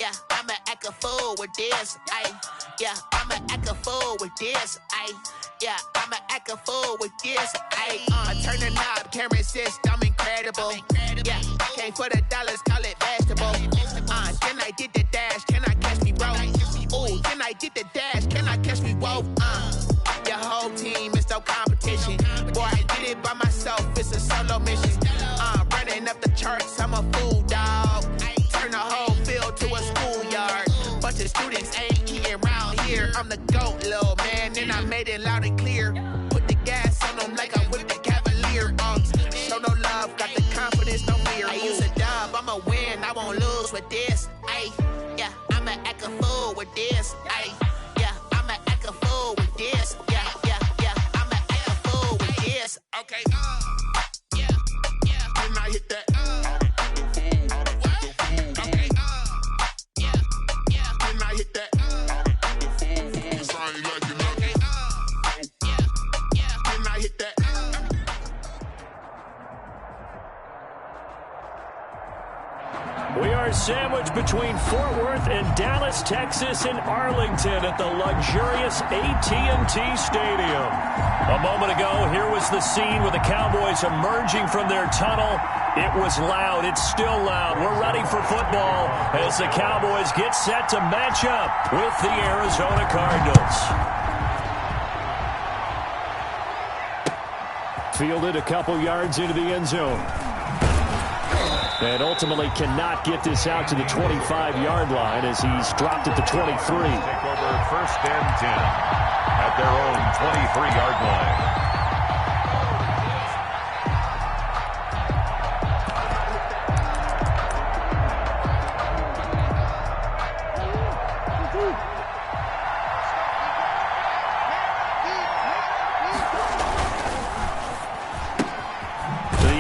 Yeah, I'ma act a fool with this. Yeah, I'ma act a fool with this. Yeah, I'ma act a fool with this. Turn the knob, camera assist, I'm incredible. Yeah, came for the dollars, call it vegetable. Then I did the dash, can I catch me, bro? Ooh, then I did the dash, can I catch me, whoa? Your whole team is no competition. Boy, I did it by myself, it's a solo mission. Running up the charts, I'm a fool, dog. Turn the whole field to a schoolyard. Bunch of students ain't eating around here. I'm the GOAT, little man, and I made it loud and clear. Put the gas on them like I whipped the Cavalier. Show no love, got the confidence, no fear. I use a dub, I'ma win, I won't lose with this. Yeah, I'ma act a fool with this. Yeah, I'ma act a fool with this. Yeah, I'ma act a fool with this. Okay, yeah, can I hit that? Okay, yeah, can I hit that? Can I hit that? We are sandwiched between Fort Worth and Dallas, Texas, and Arlington at the luxurious AT&T Stadium. A moment ago, here was the scene with the Cowboys emerging from their tunnel. It was loud. It's still loud. We're ready for football as the Cowboys get set to match up with the Arizona Cardinals. Fielded a couple yards into the end zone. And ultimately cannot get this out to the 25-yard line as he's dropped at the 23. Take over first and 10 at their own 23-yard line.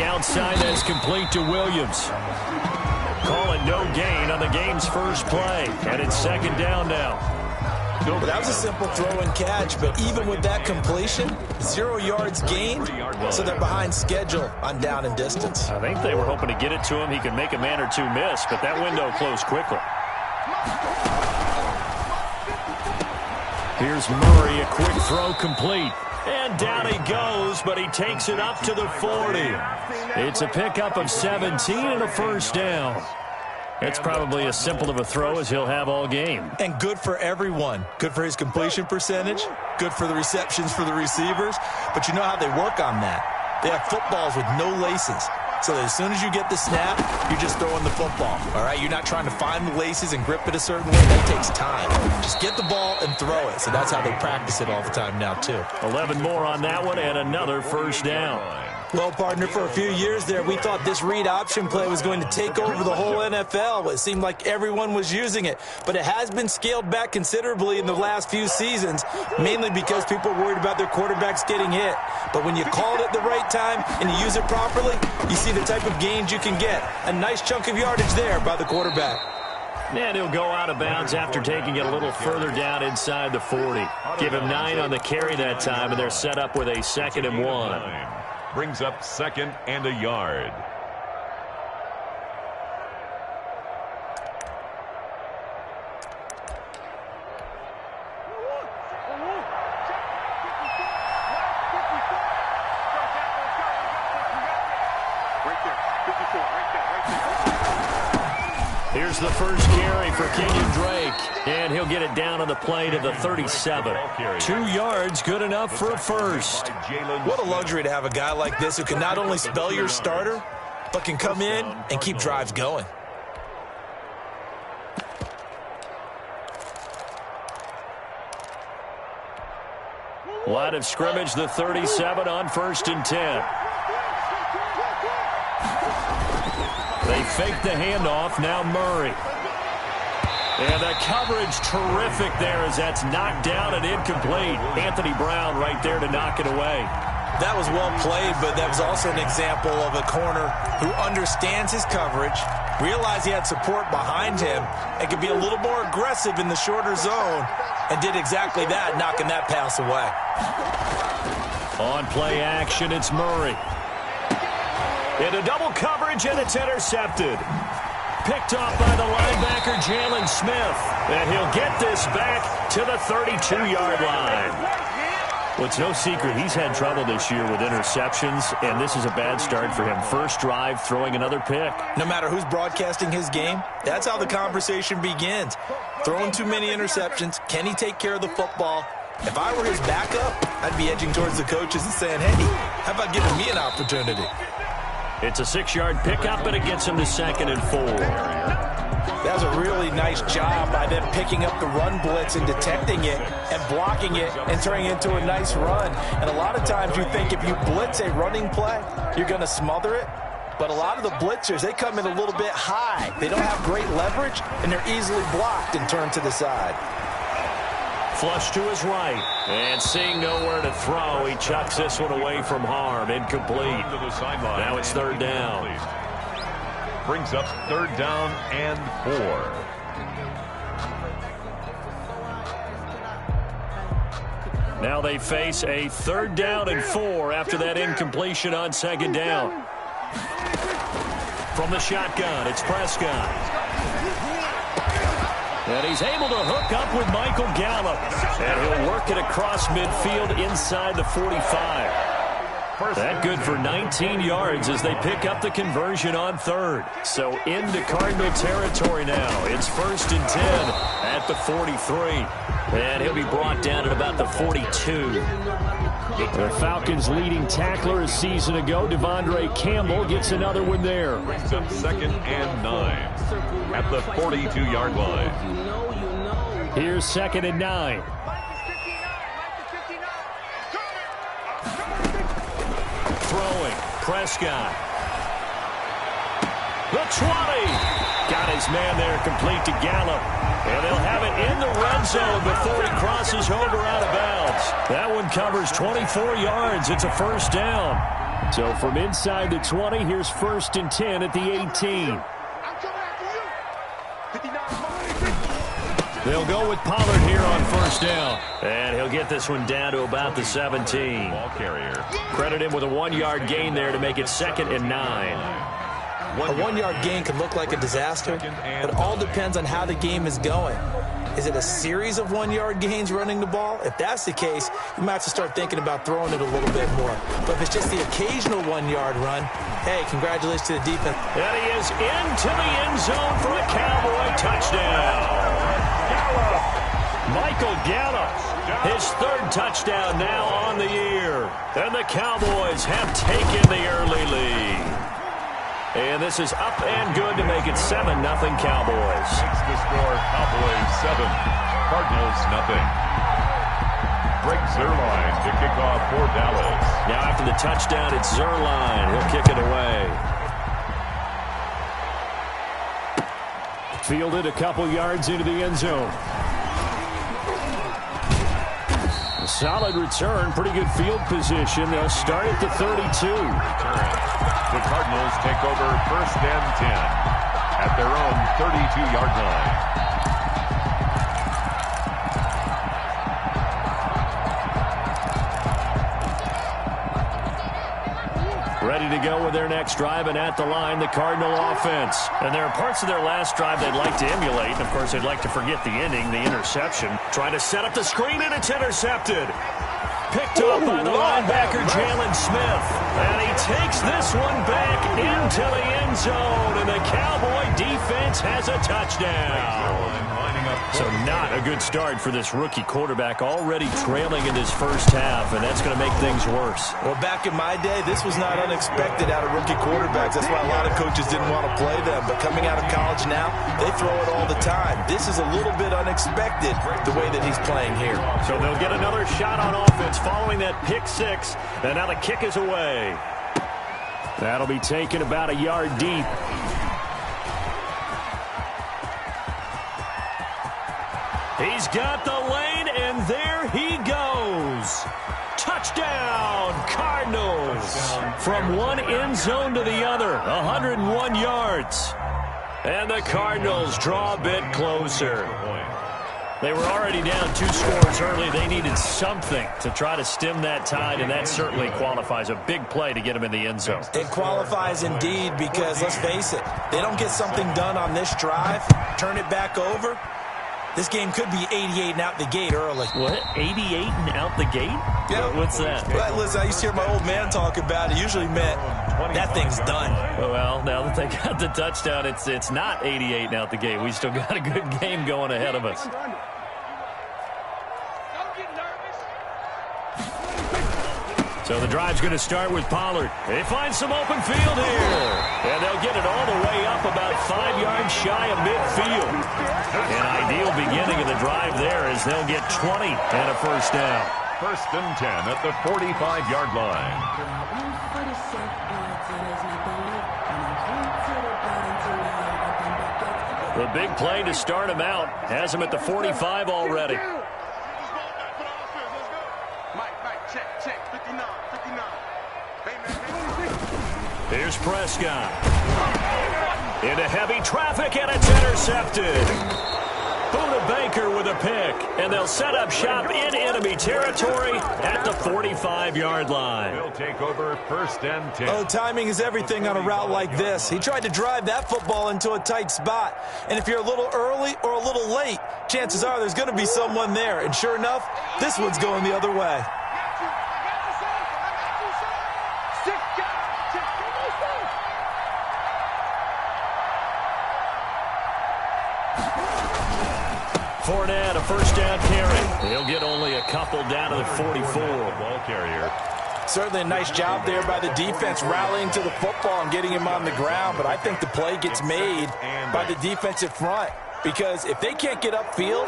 Outside, that's complete to Williams. Call it no gain on the game's first play. And it's second down now. Well, that was a simple throw and catch, but even with that completion, 0 yards gained, so they're behind schedule on down and distance. I think they were hoping to get it to him. He could make a man or two miss, but that window closed quickly. Here's Murray, a quick throw complete. And down he goes, but he takes it up to the 40. It's a pickup of 17 and a first down. It's probably as simple of a throw as he'll have all game. And good for everyone. Good for his completion percentage. Good for the receptions for the receivers. But you know how they work on that. They have footballs with no laces. So as soon as you get the snap, you're just throwing the football. All right, you're not trying to find the laces and grip it a certain way. That takes time. Just get the ball and throw it. So that's how they practice it all the time now, too. 11 more on that one and another first down. Well, partner, for a few years there, we thought this read option play was going to take over the whole NFL. It seemed like everyone was using it. But it has been scaled back considerably in the last few seasons, mainly because people are worried about their quarterbacks getting hit. But when you call it at the right time and you use it properly, you see the type of gains you can get. A nice chunk of yardage there by the quarterback. And he'll go out of bounds after taking it a little further down inside the 40. Give him 9 on the carry that time, and they're set up with a 2nd and 1. Brings up 2nd and a yard. Here's the first carry for Kenyon Drake, and he'll get it down on the play to the 37. 2 yards, good enough for a first. What a luxury to have a guy like this who can not only spell your starter, but can come in and keep drives going. Line of scrimmage, the 37 on 1st and 10. They fake the handoff, now Murray. And the coverage terrific there as that's knocked down and incomplete. Anthony Brown right there to knock it away. That was well played, but that was also an example of a corner who understands his coverage, realized he had support behind him, and could be a little more aggressive in the shorter zone, and did exactly that, knocking that pass away. On play action, it's Murray. Into double coverage, and it's intercepted. Picked off by the linebacker, Jalen Smith. And he'll get this back to the 32-yard line. Well, it's no secret he's had trouble this year with interceptions, and this is a bad start for him. First drive, throwing another pick. No matter who's broadcasting his game, that's how the conversation begins. Throwing too many interceptions. Can he take care of the football? If I were his backup, I'd be edging towards the coaches and saying, hey, how about giving me an opportunity? It's a 6-yard pickup, and it gets him to 2nd and 4. That was a really nice job by them picking up the run blitz and detecting it and blocking it and turning it into a nice run. And a lot of times you think if you blitz a running play, you're going to smother it. But a lot of the blitzers, they come in a little bit high. They don't have great leverage, and they're easily blocked and turned to the side. Flush to his right. And seeing nowhere to throw, he chucks this one away from harm. Incomplete. Now it's 3rd down. Brings up 3rd down and 4. Now they face a 3rd down and 4 after that incompletion on 2nd down. From the shotgun, it's Prescott. And he's able to hook up with Michael Gallup. And he'll work it across midfield inside the 45. That good for 19 yards as they pick up the conversion on 3rd. So into Cardinal territory now. It's 1st and 10 at the 43. And he'll be brought down at about the 42. The Falcons' leading tackler a season ago, Devondre Campbell, gets another one there. Brings up 2nd and 9 at the 42-yard line. Here's 2nd and 9. Throwing, Prescott. The 20. Got his man there, complete to Gallup. And they'll have it in the red zone before he crosses over out of bounds. That one covers 24 yards. It's a 1st down. So from inside the 20, here's 1st and 10 at the 18. They'll go with Pollard here on 1st down. And he'll get this one down to about the 17. Ball carrier. Credit him with a 1-yard gain there to make it 2nd and 9. A 1-yard gain can look like a disaster, but it all depends on how the game is going. Is it a series of 1-yard gains running the ball? If that's the case, you might have to start thinking about throwing it a little bit more. But if it's just the occasional 1-yard run, hey, congratulations to the defense. And he is into the end zone for a Cowboy touchdown. Michael Gallup, his 3rd touchdown now on the year. And the Cowboys have taken the early lead. And this is up and good to make it 7-0 Cowboys. Makes the score Cowboys 7, Cardinals 0. Greg Zuerlein to kick off for Dallas. Now after the touchdown, it's Zuerlein. He'll kick it away. Fielded a couple yards into the end zone. A solid return, pretty good field position. They'll start at the 32. The Cardinals take over 1st and 10 at their own 32-yard line. Ready to go with their next drive, and at the line, the Cardinal offense. And there are parts of their last drive they'd like to emulate. And, of course, they'd like to forget the ending, the interception. Trying to set up the screen, and it's intercepted. Picked up by the linebacker, Jalen Smith. And he takes this one back into the end zone. And the Cowboy defense has a touchdown. So not a good start for this rookie quarterback, already trailing in this first half, and that's going to make things worse. Well, back in my day, this was not unexpected out of rookie quarterbacks. That's why a lot of coaches didn't want to play them. But coming out of college now, they throw it all the time. This is a little bit unexpected, the way that he's playing here. So they'll get another shot on offense following that pick 6, and now the kick is away. That'll be taken about a yard deep. He's got the lane, and there he goes. Touchdown, Cardinals. From one end zone to the other, 101 yards. And the Cardinals draw a bit closer. They were already down 2 scores early. They needed something to try to stem that tide, and that certainly qualifies. A big play to get them in the end zone. It qualifies indeed because, let's face it, they don't get something done on this drive, turn it back over, this game could be 88 and out the gate early. What? 88 and out the gate? Yeah. What's that? Well, listen, I used to hear my old man talk about it. It usually meant that thing's done. Well, now that they got the touchdown, it's not 88 and out the gate. We still got a good game going ahead of us. So the drive's going to start with Pollard. They find some open field here. And they'll get it all the way up about 5 yards shy of midfield. An ideal beginning of the drive there as they'll get 20 and a first down. 1st and 10 at the 45-yard line. The big play to start him out has him at the 45 already. Here's Prescott. Into heavy traffic, and it's intercepted. Buda Baker with a pick, and they'll set up shop in enemy territory at the 45-yard line. They'll take over 1st and 10. Oh, timing is everything on a route like this. He tried to drive that football into a tight spot, and if you're a little early or a little late, chances are there's going to be someone there. And sure enough, this one's going the other way. Fournette, a first down carry. He'll get only a couple down to the 44. Ball carrier. Certainly a nice job there by the defense rallying to the football and getting him on the ground, but I think the play gets made by the defensive front because if they can't get upfield,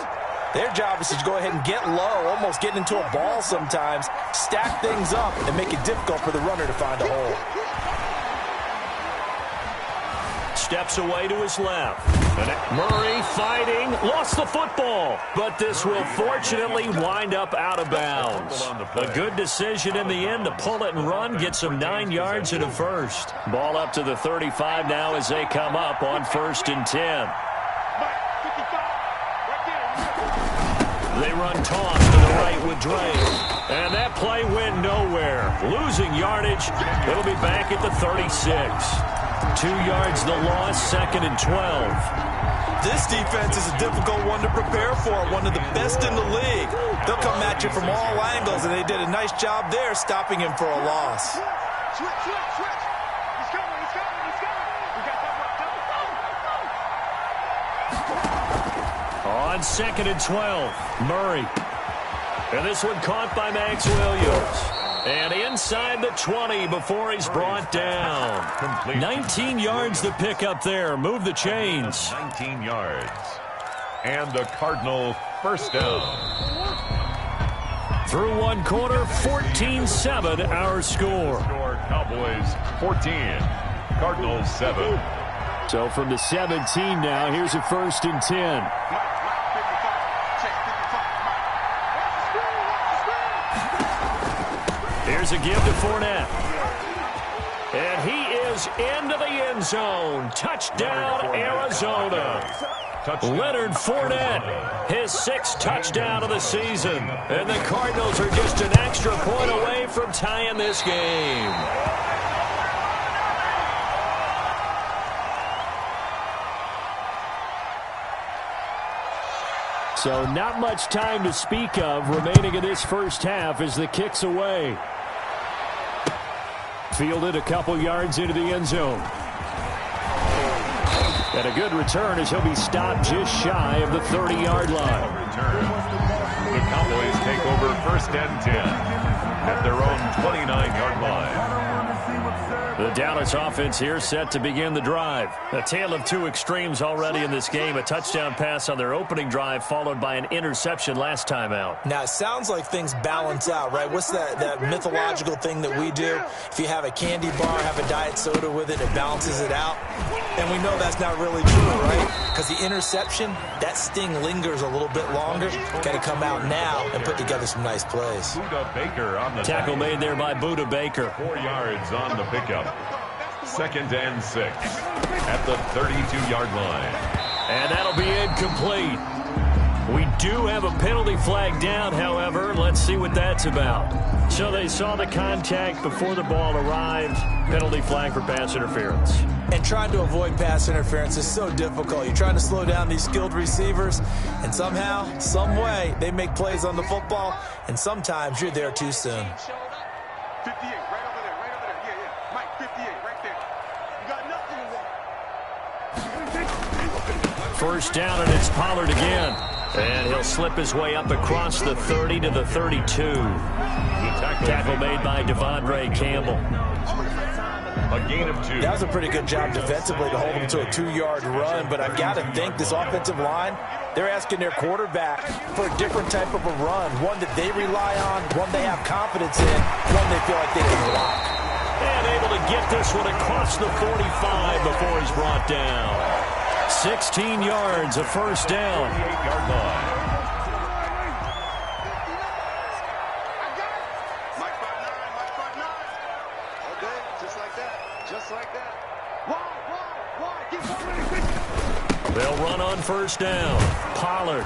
their job is to go ahead and get low, almost get into a ball sometimes, stack things up, and make it difficult for the runner to find a hole. Steps away to his left. Murray fighting, lost the football, but this will fortunately wind up out of bounds. A good decision in the end to pull it and run, get some 9 yards and a first. Ball up to the 35 now as they come up on 1st and 10. They run toss to the right with Dre. And that play went nowhere. Losing yardage. It'll be back at the 36. 2 yards the loss, 2nd and 12. This defense is a difficult one to prepare for, one of the best in the league. They'll come at you from all angles, and they did a nice job there stopping him for a loss. On 2nd and 12, Murray. And this one caught by Max Williams. And inside the 20 before he's brought down. 19 yards to pick up there. Move the chains. 19 yards. And the Cardinal first down. Through 1 quarter, 14-7 our score. Cowboys 14. Cardinals 7. So from the 17 now, here's a 1st and 10. Here's a give to Fournette. And he is into the end zone. Touchdown, Arizona. Leonard Fournette, his 6th touchdown of the season. And the Cardinals are just an extra point away from tying this game. So not much time to speak of remaining in this first half as the kick's away. Fielded a couple yards into the end zone. And a good return as he'll be stopped just shy of the 30-yard line. The Cowboys take over 1st and 10 at their own 29-yard line. The Dallas offense here set to begin the drive. A tale of 2 extremes already in this game. A touchdown pass on their opening drive followed by an interception last time out. Now, it sounds like things balance out, right? What's that mythological thing that we do? If you have a candy bar, have a diet soda with it, it balances it out. And we know that's not really true, right? Because the interception, that sting lingers a little bit longer. Got to come out now and put together some nice plays. Buda Baker on the tackle made there by Buda Baker. 4 yards on the pickup. 2nd and 6 at the 32-yard line. And that'll be incomplete. We do have a penalty flag down, however. Let's see what that's about. So they saw the contact before the ball arrived. Penalty flag for pass interference. And trying to avoid pass interference is so difficult. You're trying to slow down these skilled receivers, and somehow, some way, they make plays on the football, and sometimes you're there too soon. 58, right over there, right over there. Yeah. Mike, 58, right there. You got nothing to want. First down, and it's Pollard again. And he'll slip his way up across the 30 to the 32. Tackle made by Devondre Campbell. A gain of 2. That was a pretty good job defensively to hold him to a 2-yard run, but I've got to think this offensive line, they're asking their quarterback for a different type of a run, one that they rely on, one they have confidence in, one they feel like they can block. And able to get this one across the 45 before he's brought down. 16 yards, a first down. 8-yard line. They'll run on first down. Pollard.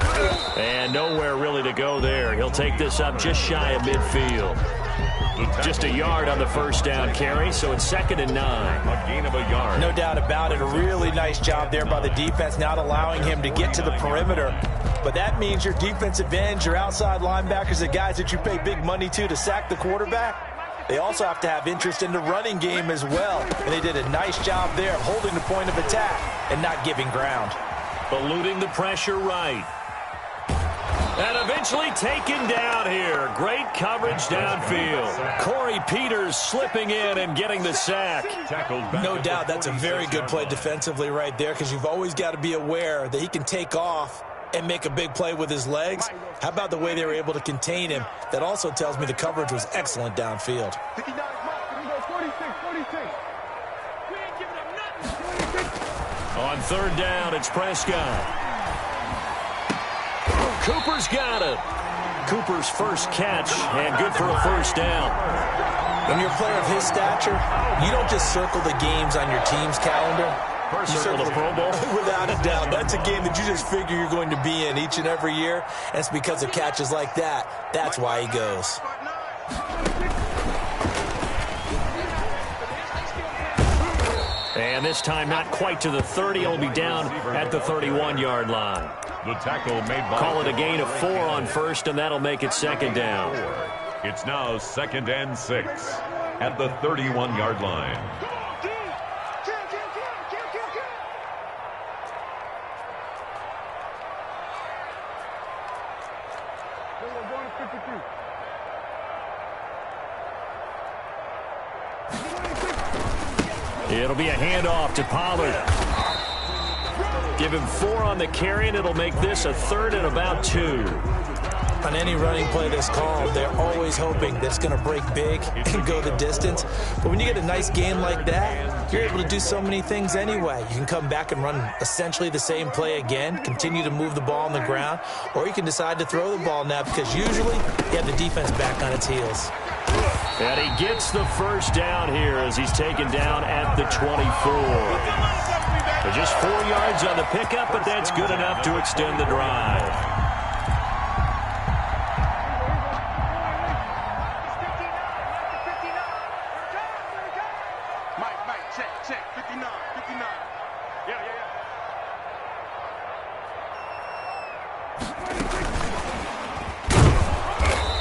And nowhere really to go there. He'll take this up just shy of midfield. Just a yard on the first down carry, so it's 2nd and 9. A gain of a yard. No doubt about it. A really nice job there by the defense, not allowing him to get to the perimeter. But that means your defensive ends, your outside linebackers, the guys that you pay big money to sack the quarterback, they also have to have interest in the running game as well. And they did a nice job there of holding the point of attack and not giving ground. Eluding the pressure right. And eventually taken down here. Great coverage downfield. Corey Peters slipping in and getting the sack. No doubt that's a very good play defensively right there, because you've always got to be aware that he can take off and make a big play with his legs. How about the way they were able to contain him? That also tells me the coverage was excellent downfield. On third down, it's Prescott. Cooper's got it. Cooper's first catch, and good for a first down. When you're a player of his stature, you don't just circle the games on your team's calendar. You circle the Pro Bowl? Without a doubt. That's a game that you just figure you're going to be in each and every year. And it's because of catches like that. That's why he goes. And this time not quite to the 30. He'll be down at the 31-yard line. The tackle made by... Call it a gain of 4 on first, and that'll make it 2nd down. It's now 2nd and 6 at the 31-yard line. It'll be a handoff to Pollard. Give him 4 on the carry, and it'll make this a 3rd and about 2. On any running play that's called, they're always hoping that it's going to break big and go the distance. But when you get a nice game like that, you're able to do so many things anyway. You can come back and run essentially the same play again, continue to move the ball on the ground, or you can decide to throw the ball now, because usually you have the defense back on its heels. And he gets the first down here as he's taken down at the 24. Just 4 yards on the pickup, but that's good enough to extend the drive. Mike, check, 59.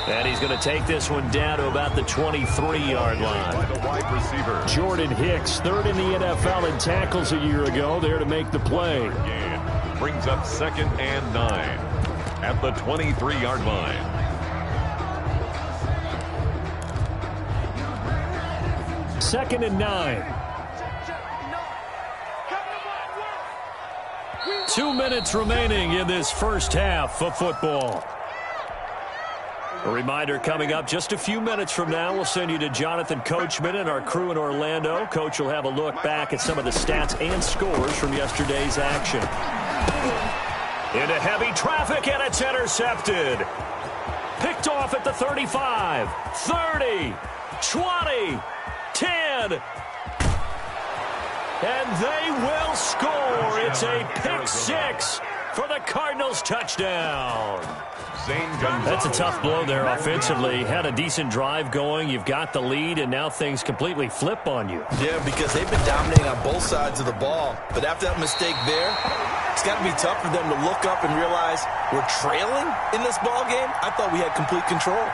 And he's going to take this one down to about the 23-yard line. By the wide receiver. Jordan Hicks, 3rd in the NFL in tackles a year ago, there to make the play. Again, brings up 2nd and 9 at the 23-yard line. Second and 9. 2 minutes remaining in this first half of football. A reminder coming up just a few minutes from now, we'll send you to Jonathan Coachman and our crew in Orlando. Coach will have a look back at some of the stats and scores from yesterday's action. Into heavy traffic, and it's intercepted. Picked off at the 35, 30, 20, 10. And they will score. It's a pick 6 for the Cardinals touchdown. That's a tough blow there offensively. Had a decent drive going. You've got the lead, and now things completely flip on you. Yeah, because they've been dominating on both sides of the ball. But after that mistake there, it's got to be tough for them to look up and realize we're trailing in this ball game. I thought we had complete control.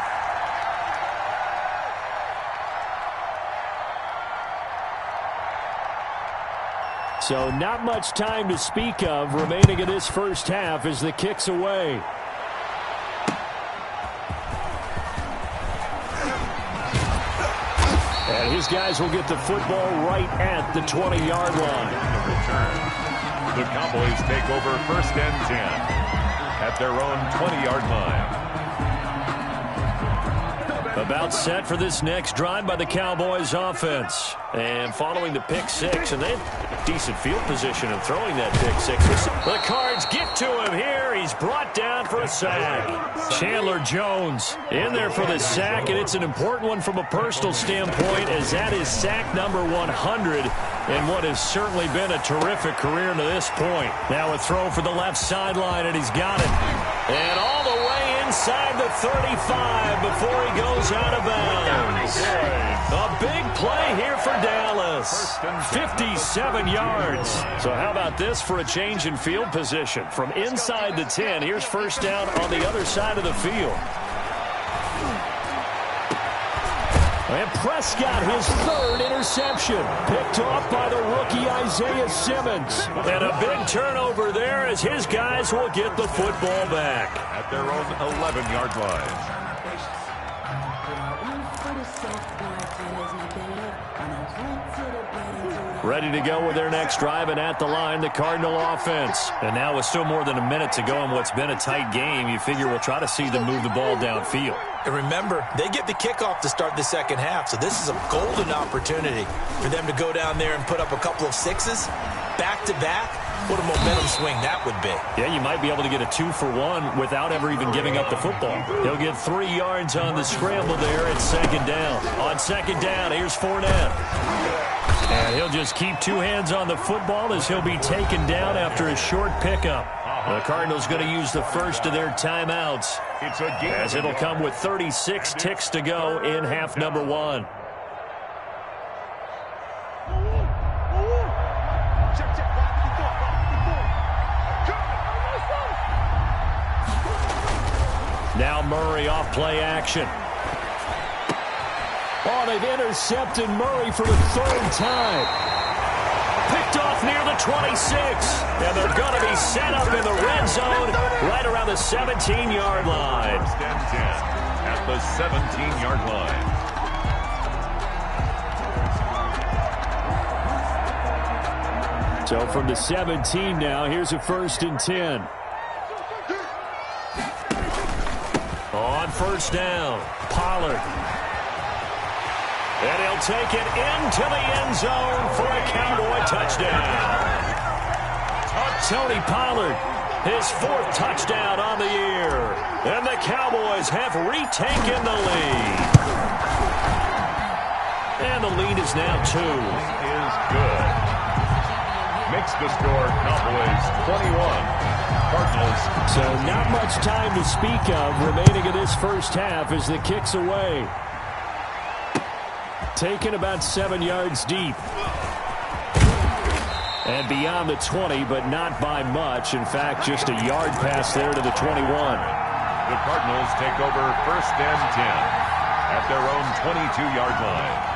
So not much time to speak of remaining in this first half as the kick's away. And his guys will get the football right at the 20-yard line. The Cowboys take over 1st and 10 at their own 20-yard line. About set for this next drive by the Cowboys offense. And following the pick six, and they have decent field position in throwing that pick six. The Cards get to him here. He's brought down for a sack. Chandler Jones in there for the sack, and it's an important one from a personal standpoint, as that is sack number 100 in what has certainly been a terrific career to this point. Now a throw for the left sideline, and he's got it. And all the way inside the 35 before he goes out of bounds. A big play here for Dallas. 57 yards. So how about this for a change in field position? From inside the 10, here's first down on the other side of the field. And Prescott, his 3rd interception. Picked off by the rookie Isaiah Simmons. And a big turnover there as his guys will get the football back. At their own 11-yard line. Ready to go with their next drive, and at the line, the Cardinal offense. And now with still more than a minute to go in what's been a tight game, you figure we'll try to see them move the ball downfield. And remember, they get the kickoff to start the second half, so this is a golden opportunity for them to go down there and put up a couple of sixes back-to-back. What a momentum swing that would be. Yeah, you might be able to get a 2-for-1 without ever even giving up the football. He'll get 3 yards on the scramble there at second down. On second down, here's Fournette. And he'll just keep 2 hands on the football as he'll be taken down after a short pickup. The Cardinals going to use the first of their timeouts, as it'll come with 36 ticks to go in half number 1. Now Murray off play action. Oh, they've intercepted Murray for the 3rd time. Picked off near the 26. And they're going to be set up in the red zone right around the 17-yard line. 1st and 10 at the 17-yard line. So from the 17 now, here's a 1st and 10. On first down, Pollard. And he'll take it into the end zone for a Cowboy touchdown. Tony Pollard, his 4th touchdown on the year. And the Cowboys have retaken the lead. And the lead is now 2. Is good. Makes the score Cowboys 21. Cardinals. So not much time to speak of remaining in this first half as the kick's away. Taken about 7 yards deep. And beyond the 20, but not by much. In fact, just a yard pass there to the 21. The Cardinals take over 1st and 10 at their own 22-yard line.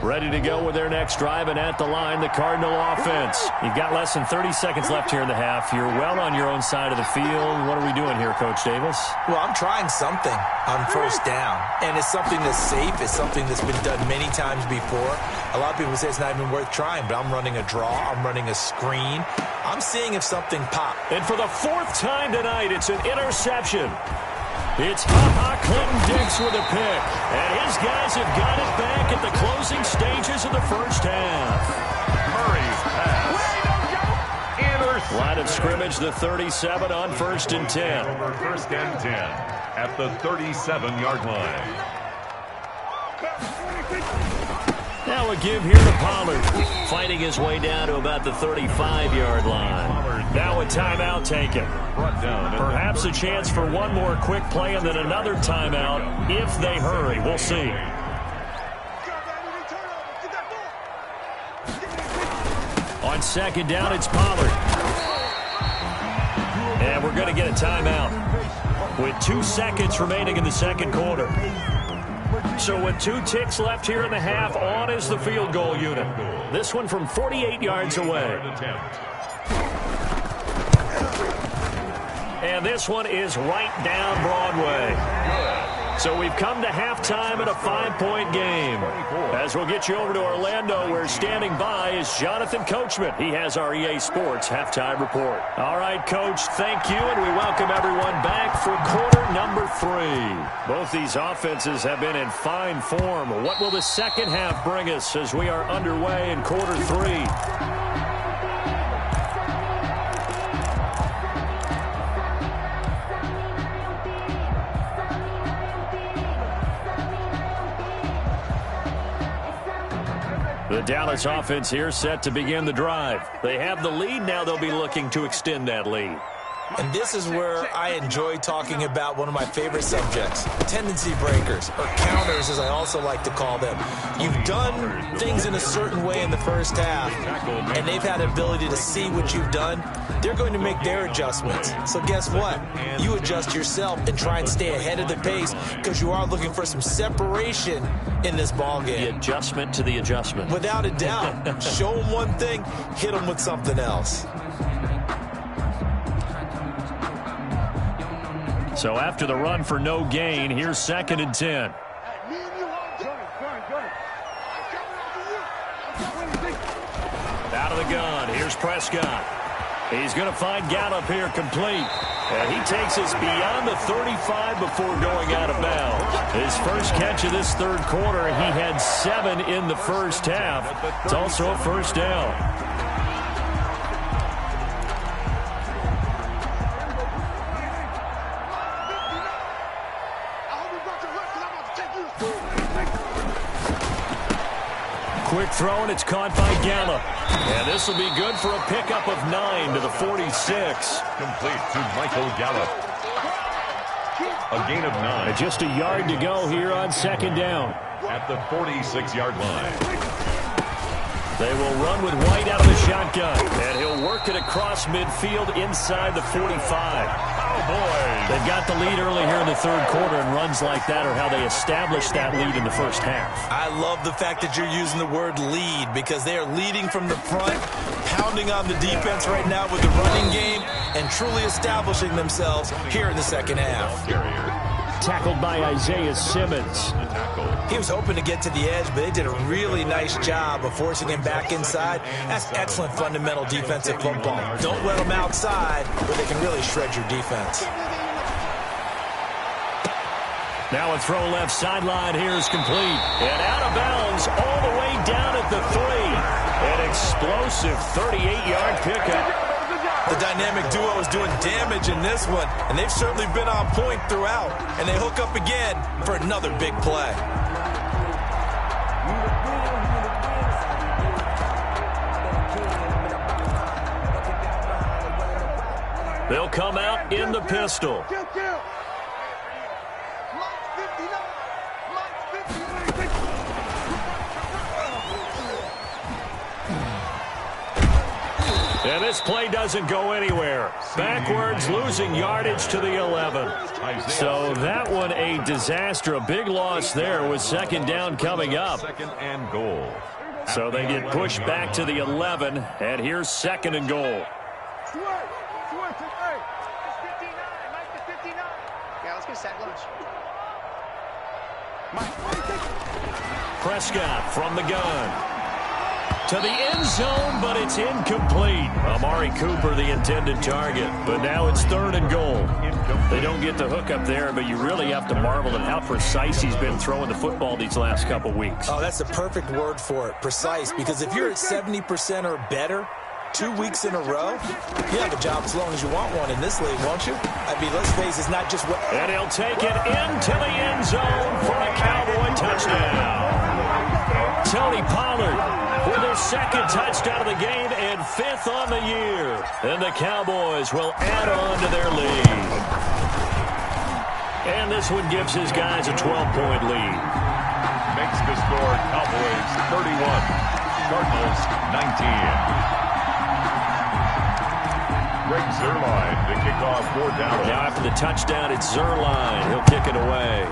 Ready to go with their next drive, and at the line, the Cardinal offense. You've got less than 30 seconds left here in the half. You're well on your own side of the field. What are we doing here, Coach Davis? Well, I'm trying something on first down, and it's something that's safe. It's something that's been done many times before. A lot of people say it's not even worth trying, but I'm running a draw. I'm running a screen. I'm seeing if something pops. And for the 4th time tonight, it's an interception. It's Clinton-Dix with a pick. And his guys have got it back at the closing stages of the first half. Murray's pass Line of scrimmage, the 37 on 1st and 10. First and 10 at the 37-yard line. Now a give here to Pollard, fighting his way down to about the 35-yard line. Now a timeout taken. Perhaps a chance for one more quick play and then another timeout if they hurry. We'll see. On second down, it's Pollard. And we're going to get a timeout with 2 seconds remaining in the second quarter. So with 2 ticks left here in the half, on is the field goal unit. This one from 48 yards away. And this one is right down Broadway. So we've come to halftime in a 5-point game. As we'll get you over to Orlando, where standing by is Jonathan Coachman. He has our EA Sports halftime report. All right, Coach, thank you, and we welcome everyone back for quarter number 3. Both these offenses have been in fine form. What will the second half bring us as we are underway in quarter 3? The Dallas offense here set to begin the drive. They have the lead. Now they'll be looking to extend that lead. And this is where I enjoy talking about one of my favorite subjects, tendency breakers, or counters as I also like to call them. You've done things in a certain way in the first half, and they've had the ability to see what you've done. They're going to make their adjustments. So guess what? You adjust yourself and try and stay ahead of the pace because you are looking for some separation in this ball game. The adjustment to the adjustment. Without a doubt. Show them one thing, hit them with something else. So after the run for no gain, here's 2nd and 10. Out of the gun, here's Prescott. He's going to find Gallup here complete. And he takes us beyond the 35 before going out of bounds. His first catch of this third quarter, he had 7 in the first half. It's also a first down. Quick throw, and it's caught by Gallup. And this will be good for a pickup of 9 to the 46. Complete to Michael Gallup. A gain of 9. And just a yard to go here on 2nd down. At the 46-yard line. They will run with White out of the shotgun. And he'll work it across midfield inside the 45. Oh, boy. They've got the lead early here in the third quarter, and runs like that are how they establish that lead in the first half. I love the fact that you're using the word lead because they are leading from the front, pounding on the defense right now with the running game, and truly establishing themselves here in the second half. Tackled by Isaiah Simmons. He was hoping to get to the edge, but they did a really nice job of forcing him back inside. That's excellent fundamental defensive football. Don't let them outside where they can really shred your defense. Now a throw left sideline here is complete. And out of bounds all the way down at the 3. An explosive 38-yard pickup. The dynamic duo is doing damage in this one, and they've certainly been on point throughout. And they hook up again for another big play. They'll come out in the pistol. And this play doesn't go anywhere. Backwards, losing yardage to the 11. So that one a disaster. A big loss there with 2nd down coming up. 2nd and goal. So they get pushed back to the 11. And here's 2nd and goal. Prescott from the gun. To the end zone, but it's incomplete. Amari Cooper, the intended target. But now it's 3rd and goal. They don't get the hook up there, but you really have to marvel at how precise he's been throwing the football these last couple weeks. Oh, that's the perfect word for it, precise. Because if you're at 70% or better, 2 weeks in a row? You have a job as long as you want one in this league, won't you? I mean, let's face it, it's not just what... And he'll take it into the end zone for a Cowboy touchdown. Tony Pollard with his second touchdown of the game and 5th on the year. And the Cowboys will add on to their lead. And this one gives his guys a 12-point lead. Makes the score Cowboys 31, Cardinals 19. Greg Zuerlein to kick off for Dallas. Now after the touchdown, it's Zuerlein. He'll kick it away.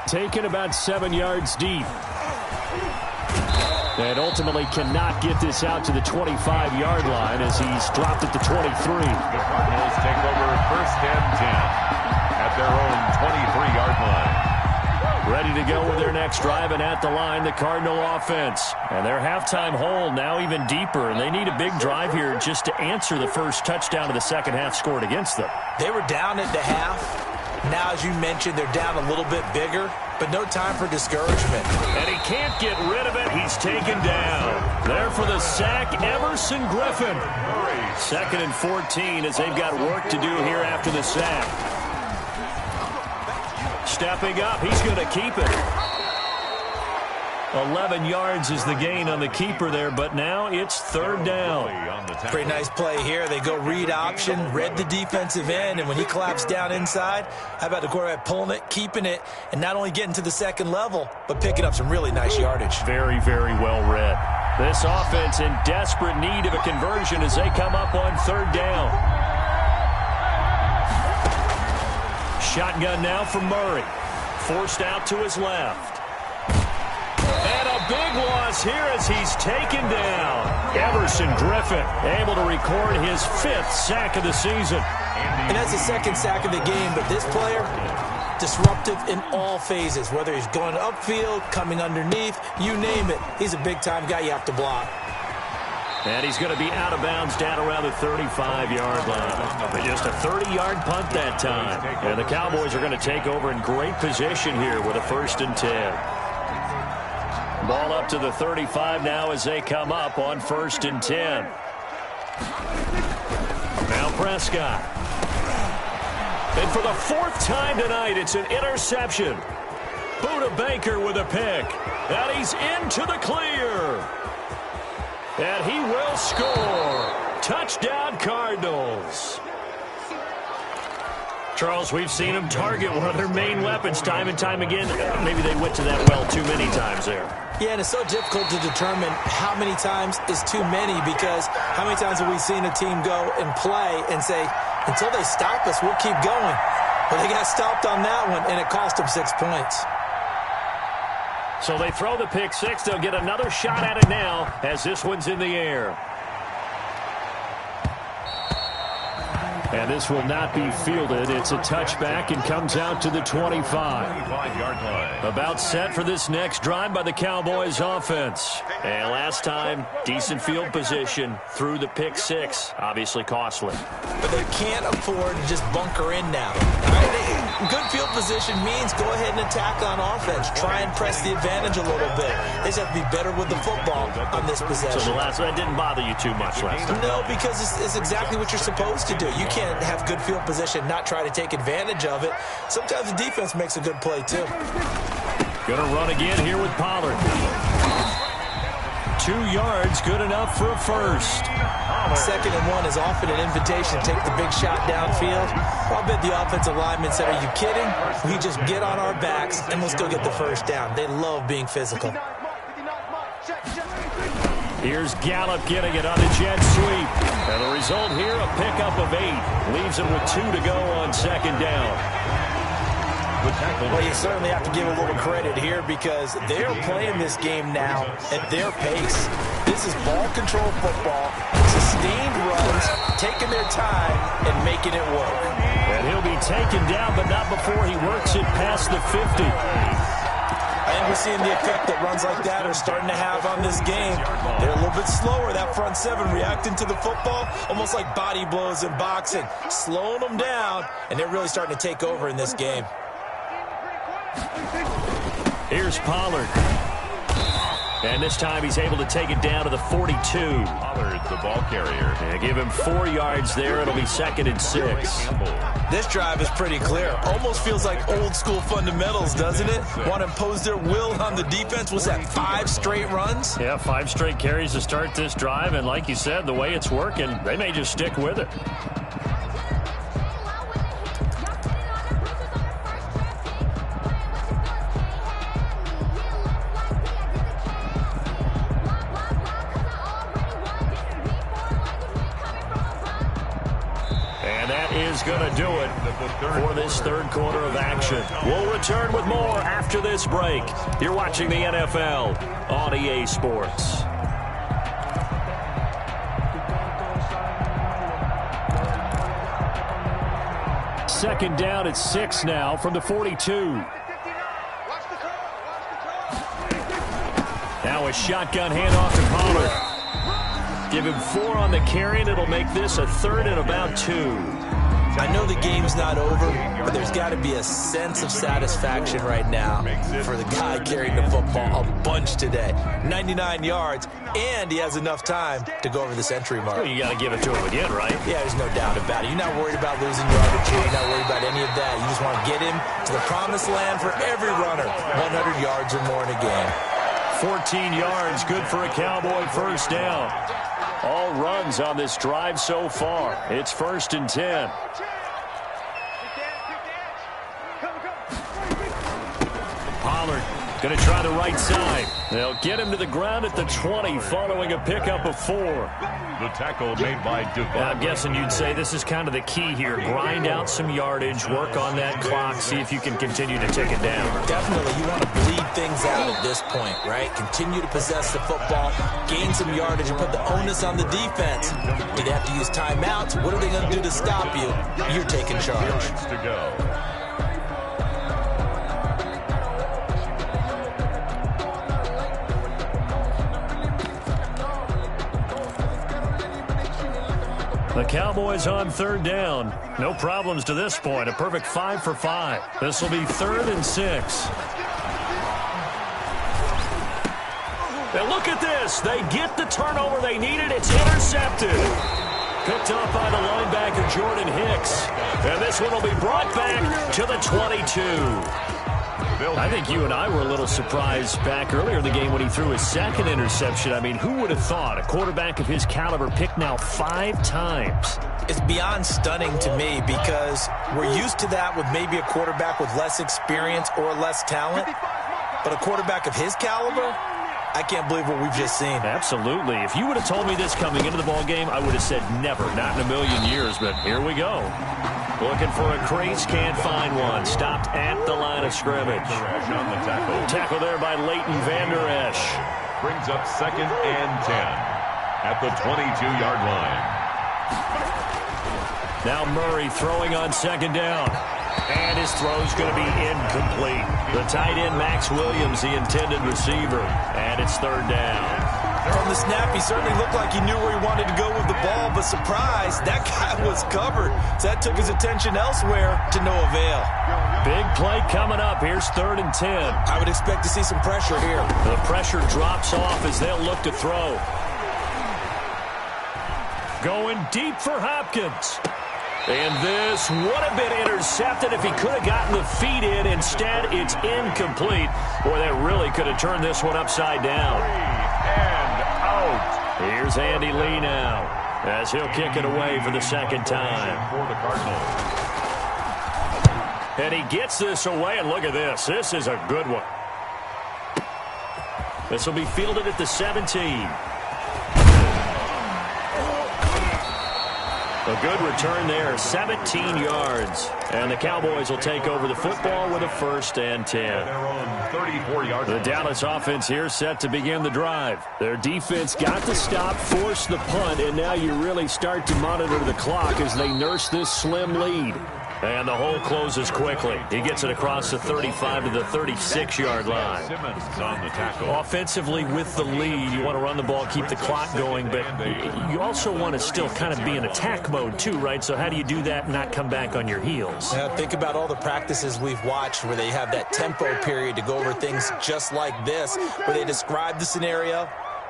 Taken about 7 yards deep. And ultimately cannot get this out to the 25-yard line as he's dropped it to 23. The Cardinals take over 1st and 10 at their own 23-yard line. Ready to go with their next drive, and at the line, the Cardinal offense. And their halftime hole now even deeper, and they need a big drive here just to answer the first touchdown of the second half scored against them. They were down at the half. Now, as you mentioned, they're down a little bit bigger, but no time for discouragement. And he can't get rid of it. He's taken down. There for the sack, Everson Griffin. 2nd and 14 as they've got work to do here after the sack. Stepping up, he's going to keep it. 11 yards is the gain on the keeper there, but now it's 3rd down. Pretty nice play here. They go read option, read the defensive end, and when he collapsed down inside, how about the quarterback pulling it, keeping it, and not only getting to the second level, but picking up some really nice yardage. Very, very well read. This offense in desperate need of a conversion as they come up on 3rd down. Shotgun now for Murray. Forced out to his left. And a big loss here as he's taken down. Everson Griffin able to record his 5th sack of the season. And that's the 2nd sack of the game, but this player, disruptive in all phases, whether he's going upfield, coming underneath, you name it. He's a big-time guy you have to block. And he's going to be out of bounds down around the 35-yard line. But just a 30-yard punt that time. And the Cowboys are going to take over in great position here with a 1st and 10. Ball up to the 35 now as they come up on 1st and 10. Now Prescott. And for the 4th time tonight, it's an interception. Buda Baker with a pick. And he's into the clear. And he will score. Touchdown, Cardinals. Charles, we've seen them target one of their main weapons time and time again. Maybe they went to that well too many times there. Yeah, and it's so difficult to determine how many times is too many, because how many times have we seen a team go and play and say, until they stop us, we'll keep going. But they got stopped on that one, and it cost them 6 points. So they throw the pick six. They'll get another shot at it now as this one's in the air. And this will not be fielded. It's a touchback and comes out to the 25-yard line. About set for this next drive by the Cowboys offense. And last time, decent field position through the pick six. Obviously costly. But they can't afford to just bunker in now. All right? Good field position means go ahead and attack on offense. Try and press the advantage a little bit. They just have to be better with the football on this possession. So that didn't bother you too much last time? No, because it's exactly what you're supposed to do. You can't have good field position, not try to take advantage of it. Sometimes the defense makes a good play, too. Gonna run again here with Pollard. 2 yards, good enough for a first. 2nd and 1 is often an invitation to take the big shot downfield. I'll bet the offensive lineman said, are you kidding? We just get on our backs and we'll still get the first down. They love being physical. Here's Gallup getting it on the jet sweep. And the result here, a pickup of 8. Leaves them with 2 to go on 2nd down. Well, you certainly have to give a little credit here because they're playing this game now at their pace. This is ball control football, sustained runs, taking their time and making it work. And he'll be taken down, but not before he works it past the 50. And we're seeing the effect that runs like that are starting to have on this game. They're a little bit slower, that front seven, reacting to the football, almost like body blows in boxing, slowing them down, and they're really starting to take over in this game. Here's Pollard. And this time he's able to take it down to the 42. Pollard's the ball carrier. And give him 4 yards there. It'll be 2nd and 6. This drive is pretty clear. Almost feels like old school fundamentals, doesn't it? Want to impose their will on the defense. Was that 5 straight runs? Yeah, 5 straight carries to start this drive. And like you said, the way it's working, they may just stick with it. Is going to do it for this third quarter of action. We'll return with more after this break. You're watching the NFL on EA Sports. Second down at 6 now from the 42. Now a shotgun handoff to Pollard. Give him 4 on the carry, and it'll make this a 3rd and about 2. I know the game's not over, but there's got to be a sense of satisfaction right now for the guy carrying the football a bunch today. 99 yards, and he has enough time to go over the century mark. Well, you got to give it to him again, right? Yeah, there's no doubt about it. You're not worried about losing yardage here. You're not worried about any of that. You just want to get him to the promised land for every runner. 100 yards or more in a game. 14 yards, good for a Cowboy first down. All runs on this drive so far. It's 1st and 10. Pollard going to try the right side. They'll get him to the ground at the 20 following a pickup of 4. The tackle made by Devon. I'm guessing you'd say this is kind of the key here. Grind out some yardage, work on that clock, see if you can continue to take it down. Definitely. You want to bleed things out at this point, right? Continue to possess the football, gain some yardage, and put the onus on the defense. Do they have to use timeouts? What are they going to do to stop you? You're taking charge. To go. The Cowboys on 3rd down. No problems to this point. A perfect 5 for 5. This will be 3rd and 6. And look at this. They get the turnover they needed. It's intercepted. Picked up by the linebacker, Jordan Hicks. And this one will be brought back to the 22. I think you and I were a little surprised back earlier in the game when he threw his 2nd interception. I mean, who would have thought a quarterback of his caliber picked now 5 times? It's beyond stunning to me because we're used to that with maybe a quarterback with less experience or less talent. But a quarterback of his caliber, I can't believe what we've just seen. Absolutely. If you would have told me this coming into the ballgame, I would have said never, not in a million years. But here we go. Looking for a crease, can't find one. Stopped at the line of scrimmage. On the tackle. Tackle there by Leighton Vander Esch. Brings up 2nd and 10 at the 22-yard line. Now Murray throwing on 2nd down. And his throw's going to be incomplete. The tight end, Max Williams, the intended receiver. And it's 3rd down. From the snap, he certainly looked like he knew where he wanted to go with the ball, but surprise, that guy was covered. So that took his attention elsewhere to no avail. Big play coming up. Here's 3rd and 10. I would expect to see some pressure here. The pressure drops off as they'll look to throw. Going deep for Hopkins. And this would have been intercepted if he could have gotten the feet in. Instead, it's incomplete. Boy, that really could have turned this one upside down. And out. Here's Andy Lee now as he'll kick it away for the 2nd time. For the Cardinals. And he gets this away, and look at this. This is a good one. This will be fielded at the 17. A good return there, 17 yards. And the Cowboys will take over the football with a 1st and 10. They're on 34-yard line. The Dallas offense here set to begin the drive. Their defense got the stop, forced the punt, and now you really start to monitor the clock as they nurse this slim lead. And the hole closes quickly. He gets it across the 35 to the 36-yard line. Simmons on the tackle. Offensively, with the lead, you want to run the ball, keep the clock going, but you also want to still kind of be in attack mode too, right? So how do you do that and not come back on your heels? Yeah, think about all the practices we've watched where they have that tempo period to go over things just like this, where they describe the scenario,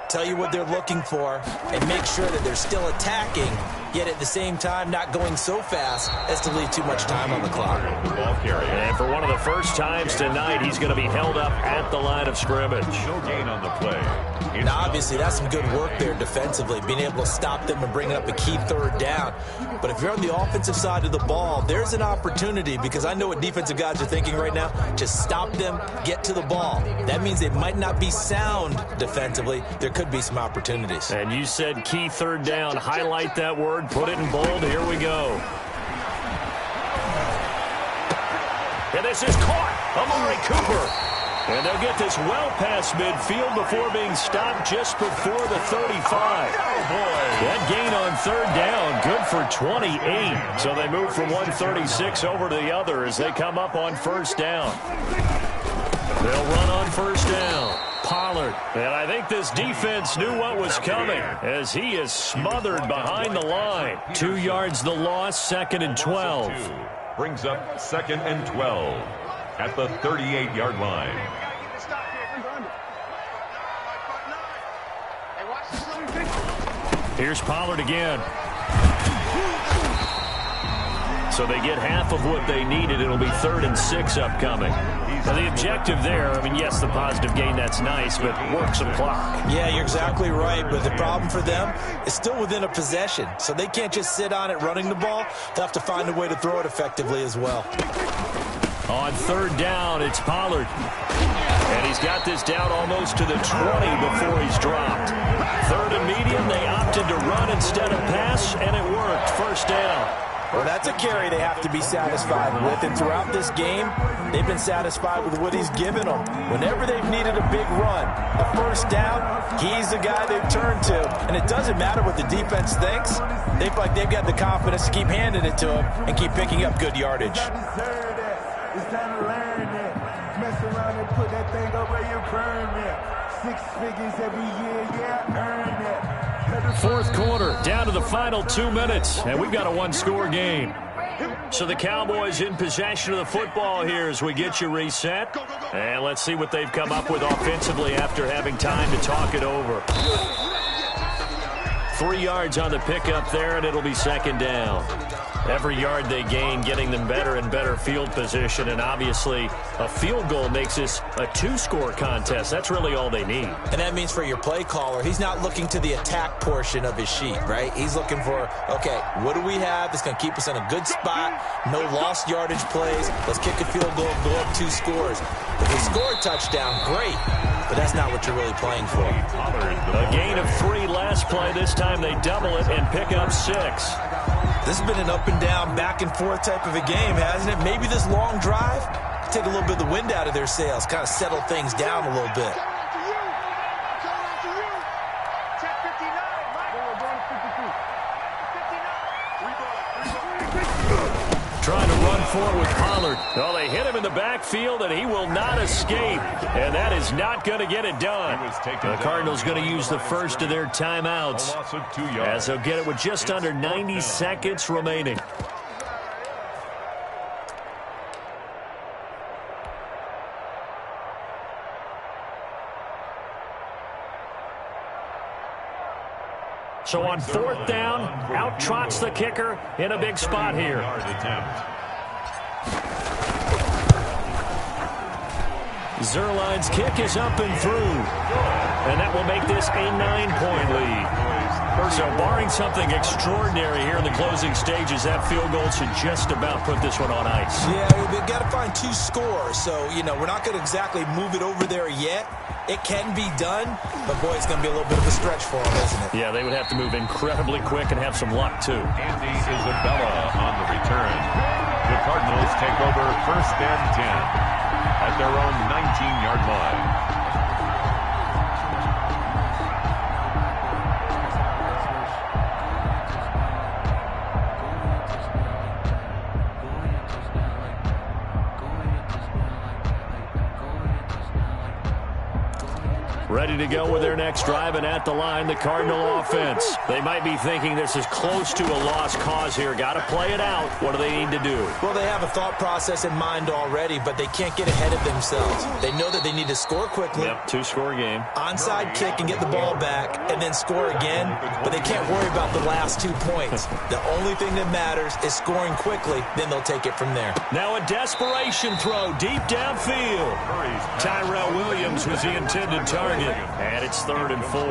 tell you what they're looking for, and make sure that they're still attacking, yet at the same time not going so fast as to leave too much time on the clock. Ball carrier. And for one of the first times tonight, he's going to be held up at the line of scrimmage. No gain on the play. Now, obviously, that's some good work there defensively, being able to stop them and bring up a key third down. But if you're on the offensive side of the ball, there's an opportunity, because I know what defensive guys are thinking right now. Just stop them, get to the ball. That means they might not be sound defensively. There could be some opportunities. And you said key third down. Highlight that word, put it in bold. Here we go. And this is caught. Amari Cooper. And they'll get this well past midfield before being stopped just before the 35. Oh, boy. That gain on third down, good for 28. So they move from 136 over to the other as they come up on first down. They'll run on first down. Pollard. And I think this defense knew what was coming as he is smothered behind the line. 2 yards the loss, 2nd and 12. Brings up 2nd and 12 at the 38-yard line. Here's Pollard again. So they get half of what they needed. It'll be 3rd and 6 upcoming. Now the objective there, I mean, yes, the positive gain, that's nice, but work some clock. Yeah, you're exactly right, but the problem for them is still within a possession. So they can't just sit on it running the ball. They'll have to find a way to throw it effectively as well. On third down, it's Pollard. And he's got this down almost to the 20 before he's dropped. 3rd and medium, they opted to run instead of pass, and it worked. First down. Well, that's a carry they have to be satisfied with, and throughout this game, they've been satisfied with what he's given them. Whenever they've needed a big run, a first down, he's the guy they've turned to. And it doesn't matter what the defense thinks. They feel like they've got the confidence to keep handing it to him and keep picking up good yardage. It's time to learn that. Mess around and put that thing over your permit. 6 figures every year, yeah, earn that. 4th quarter, down to the final 2 minutes, and we've got a 1-score game. So the Cowboys in possession of the football here as we get you reset. And let's see what they've come up with offensively after having time to talk it over. 3 yards on the pickup there, and it'll be 2nd down. Every yard they gain, getting them better and better field position, and obviously a field goal makes this a 2-score contest. That's really all they need. And that means for your play caller, he's not looking to the attack portion of his sheet, right? He's looking for, okay, what do we have that's going to keep us in a good spot? No lost yardage plays. Let's kick a field goal and go up 2 scores. If we score a touchdown, great, but that's not what you're really playing for. A gain of 3 last play. This time they double it and pick up 6. This has been an up and down, back and forth type of a game, hasn't it? Maybe this long drive take a little bit of the wind out of their sails, kind of settle things down a little bit. Trying to run forward with Pollard. Well, they hit him in the backfield, and he will not escape. And that is not going to get it done. The Cardinals going to use the first of their timeouts, as they'll get it with just under 90 seconds remaining. So on 4th down, out trots the kicker in a big spot here. Zerline's kick is up and through. And that will make this a 9-point lead. So barring something extraordinary here in the closing stages, that field goal should just about put this one on ice. Yeah, we've got to find 2 scores. So, we're not going to exactly move it over there yet. It can be done, but boy, it's going to be a little bit of a stretch for them, isn't it? Yeah, they would have to move incredibly quick and have some luck, too. Andy Isabella on the return. The Cardinals take over 1st and 10 at their own 19-yard line. ready to go with their next drive, and at the line, the Cardinal offense. They might be thinking this is close to a lost cause here. Got to play it out. What do they need to do? Well, they have a thought process in mind already, but they can't get ahead of themselves. They know that they need to score quickly. Yep, two-score game. Onside kick and get the ball back, and then score again, but they can't worry about the last 2 points. The only thing that matters is scoring quickly, then they'll take it from there. Now a desperation throw deep downfield. Tyrell Williams was the intended target, and it's 3rd and 4.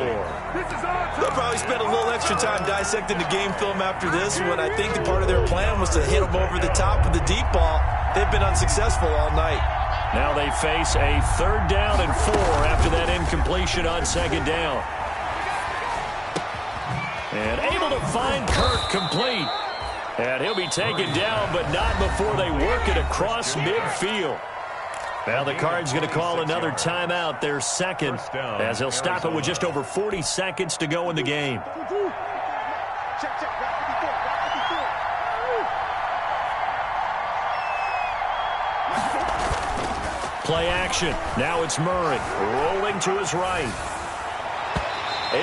They'll probably spend a little extra time dissecting the game film after this one. I think the part of their plan was to hit them over the top of the deep ball. They've been unsuccessful all night. Now they face a 3rd down and 4 after that incompletion on 2nd down. And able to find Kirk complete. And he'll be taken down, but not before they work it across midfield. Now the Cards going to call another timeout, their second, as he'll stop it with just over 40 seconds to go in the game. Play action. Now it's Murray rolling to his right.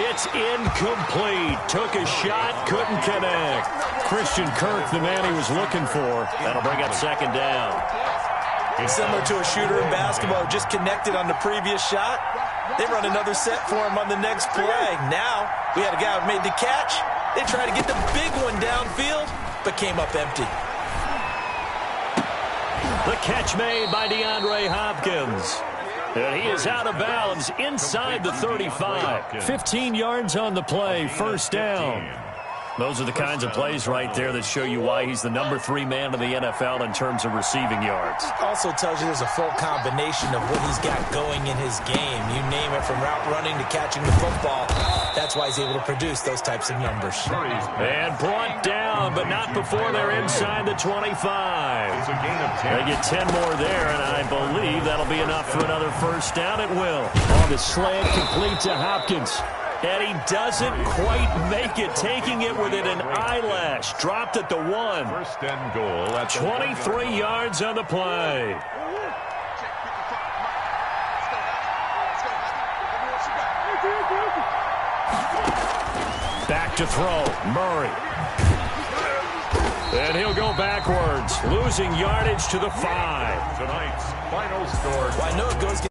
It's incomplete. Took a shot, couldn't connect. Christian Kirk, the man he was looking for. That'll bring up 2nd down. Similar to a shooter in basketball who just connected on the previous shot. They run another set for him on the next play. Now, we had a guy who made the catch. They tried to get the big one downfield, but came up empty. The catch made by DeAndre Hopkins. And he is out of bounds inside the 35. 15 yards on the play, 1st down. Those are the kinds of plays right there that show you why he's the number 3 man in the NFL in terms of receiving yards. Also tells you there's a full combination of what he's got going in his game. You name it, from route running to catching the football. That's why he's able to produce those types of numbers. And brought down, but not before they're inside the 25. It's a gain of 10. They get 10 more there, and I believe that'll be enough for another 1st down. It will. On the slant, complete to Hopkins. And he doesn't quite make it, taking it within an eyelash. Dropped at the 1. 1st and goal at 23 yards on the play. Back to throw, Murray. And he'll go backwards, losing yardage to the 5. Tonight's final score. Well, I know it goes